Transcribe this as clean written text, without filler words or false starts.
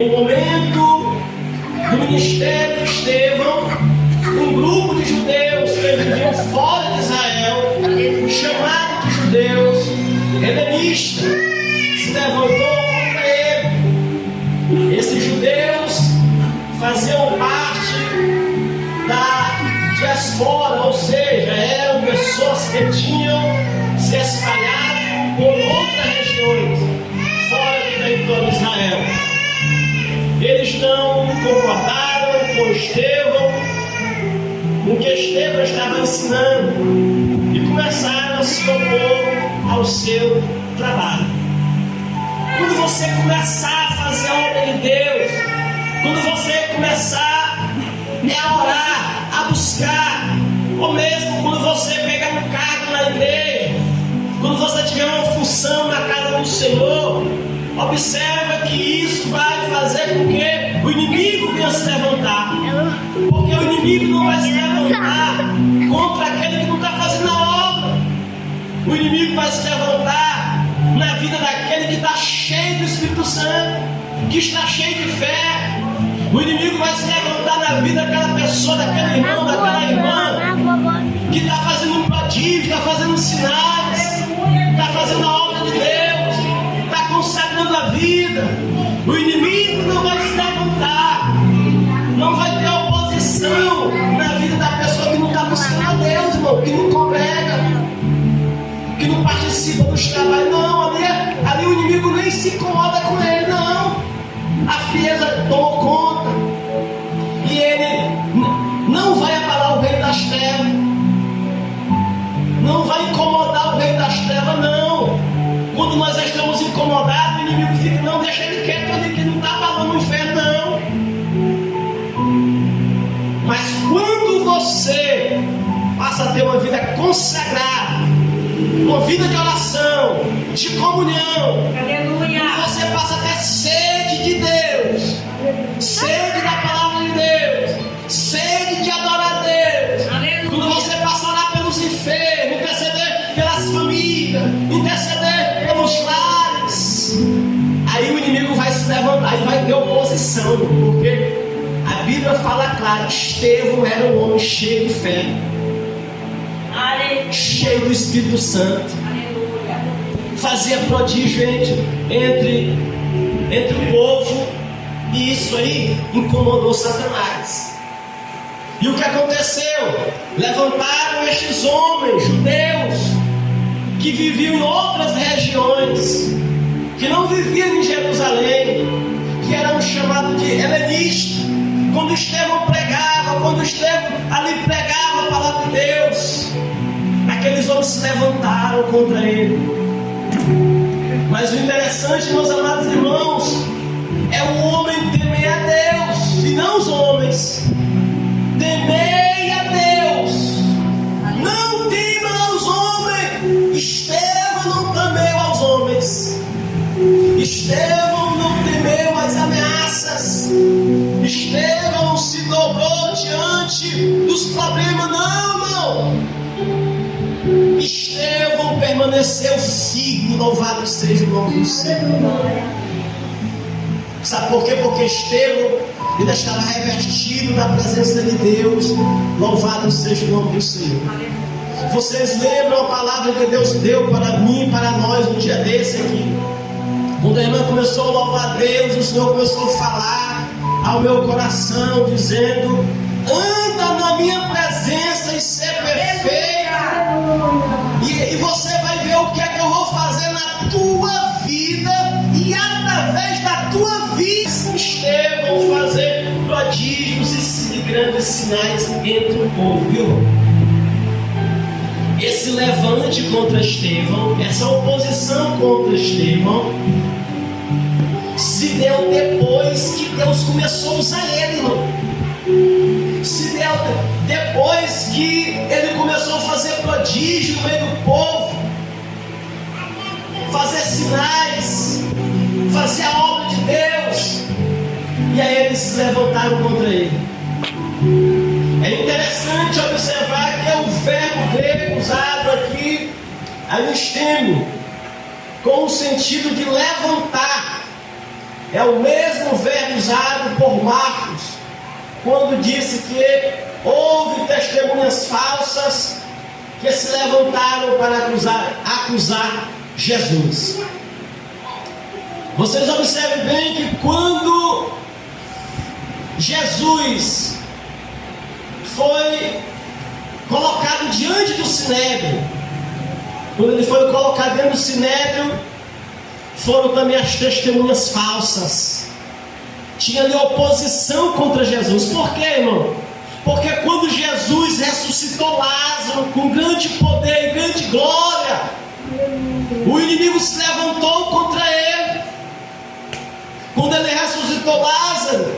No momento do ministério de Estevão, um grupo de judeus que viviam fora de Israel, chamado de judeus helenistas, se levantou contra ele. Esses judeus faziam parte da diaspora, ou seja, eram pessoas que tinham se espalhado por outras regiões fora do território de Israel. Eles não concordaram com Estevão, com o que Estevão estava ensinando, e começaram a se opor ao seu trabalho. Quando você começar a fazer a obra de Deus, quando você começar a orar, a buscar, ou mesmo quando você pegar um cargo na igreja, quando você tiver uma função na casa do Senhor, observa que isso vai fazer com que o inimigo venha se levantar. Porque o inimigo não vai se levantar contra aquele que não está fazendo a obra. O inimigo vai se levantar na vida daquele que está cheio do Espírito Santo, que está cheio de fé. O inimigo vai se levantar na vida daquela pessoa, daquele irmão, daquela irmã que está fazendo um prodígio, está fazendo sinais, está fazendo a obra de Deus, está consagrando a vida. O inimigo não vai se levantar, não vai ter oposição na vida da pessoa que não está buscando a Deus, irmão, que não congrega, que não participa dos trabalhos. Não, ali o inimigo nem se incomoda com ele, não. A frieza tomou conta e ele não vai abalar o reino das trevas, não vai incomodar o reino das trevas, não. Quando nós estamos incomodados, o inimigo fica, não, deixa ele quieto ali, que não está abalando o inferno, não. Mas quando você passa a ter uma vida consagrada, uma vida de oração, de comunhão, aleluia, você passa a ter sede de Deus, sede da palavra de Deus, sede de adorar a Deus, aleluia. Quando você passa a orar pelos enfermos, interceder pelas famílias, interceder pelos lares, aí o inimigo vai se levantar e vai ter oposição, porque a Bíblia fala claro, Estevão era um homem cheio de fé, cheio do Espírito Santo, fazia prodígio entre o povo, e isso aí incomodou Satanás. E o que aconteceu? Levantaram estes homens judeus que viviam em outras regiões, que não viviam em Jerusalém, que eram chamados de helenistas. Quando Estevão pregava, quando Estevão ali pregava a palavra de Deus, aqueles homens se levantaram contra ele. Mas o interessante, meus amados irmãos, é o homem temer a Deus e não os homens. Temei a Deus, não tema aos homens. Estevão não temeu aos homens, Estevão não temeu as ameaças, Estevão não se dobrou diante dos problemas, não. Estevão permaneceu firme, louvado seja o nome do Senhor. Sabe por quê? Porque Estevão ainda estava revestido da presença de Deus. Louvado seja o nome do Senhor. Vocês lembram a palavra que Deus deu para mim e para nós um dia desse aqui? Quando a irmã começou a louvar a Deus, o Senhor começou a falar ao meu coração, dizendo: anda na minha presença e ser perfeita. E você vai ver o que é que eu vou fazer na tua vida, e através da tua vida, Estevão fazer prodígios e grandes sinais entre o povo, viu? Esse levante contra Estevão, essa oposição contra Estevão, se deu depois que Deus começou a usar ele, irmão. Se deu depois que ele começou a fazer prodígio no meio do povo, fazer sinais, fazer a obra de Deus, e aí eles se levantaram contra ele. É interessante observar que é o verbo grego usado aqui, anistemo, com o sentido de levantar. É o mesmo verbo usado por Marcos, quando disse que houve testemunhas falsas que se levantaram para acusar Jesus. Vocês observem bem que quando Jesus foi colocado diante do sinédrio, quando ele foi colocado diante do sinédrio, foram também as testemunhas falsas. Tinha ali oposição contra Jesus. Por quê, irmão? Porque quando Jesus ressuscitou Lázaro com grande poder e grande glória, o inimigo se levantou contra ele. Quando ele ressuscitou Lázaro,